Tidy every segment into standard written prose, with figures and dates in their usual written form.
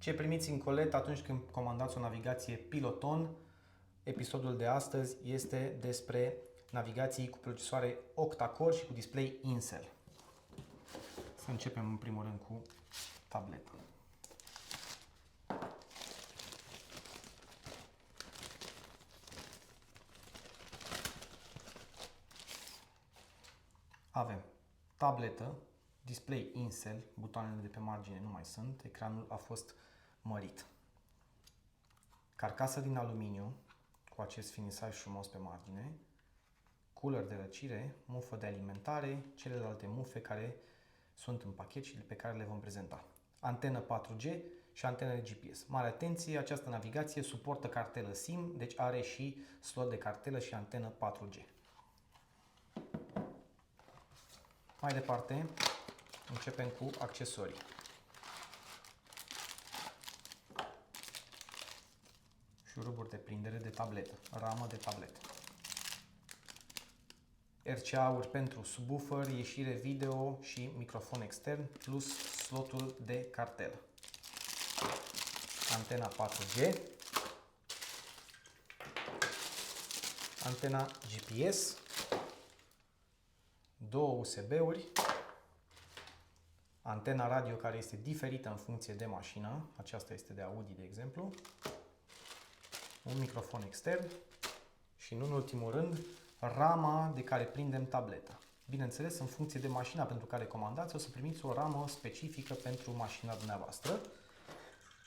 Ce primiți în colet atunci când comandați o navigație Piloton? Episodul de astăzi este despre navigații cu procesoare octa-core și cu display Incel. Să începem în primul rând cu tableta. Avem tabletă, display Incel, butoanele de pe margine nu mai sunt, ecranul a fost mărit. Carcasă din aluminiu cu acest finisaj frumos pe margine, cooler de răcire, mufă de alimentare, celelalte mufe care sunt în pachet și pe care le vom prezenta. Antenă 4G și antenă de GPS. Mare atenție, această navigație suportă cartelă SIM, deci are și slot de cartelă și antenă 4G. Mai departe, începem cu accesorii. Șuruburi de prindere de tabletă, ramă de tabletă. RCA-uri pentru subwoofer, ieșire video și microfon extern, plus slotul de cartelă. Antena 4G. Antena GPS. Două USB-uri. Antena radio care este diferită în funcție de mașină. Aceasta este de Audi, de exemplu. Un microfon extern. Și, nu în ultimul rând, rama de care prindem tableta. Bineînțeles, în funcție de mașina pentru care comandați, o să primiți o ramă specifică pentru mașina dumneavoastră,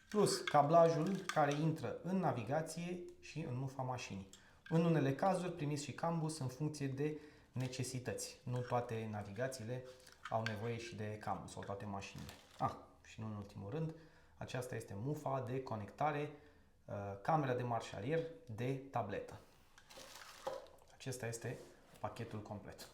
plus cablajul care intră în navigație și în mufa mașinii. În unele cazuri primiți și cambus în funcție de necesități. Nu toate navigațiile au nevoie și de cambus, sau toate mașinile. Și nu în ultimul rând, aceasta este mufa de conectare, camera de marș arier de tabletă. Acesta este pachetul complet.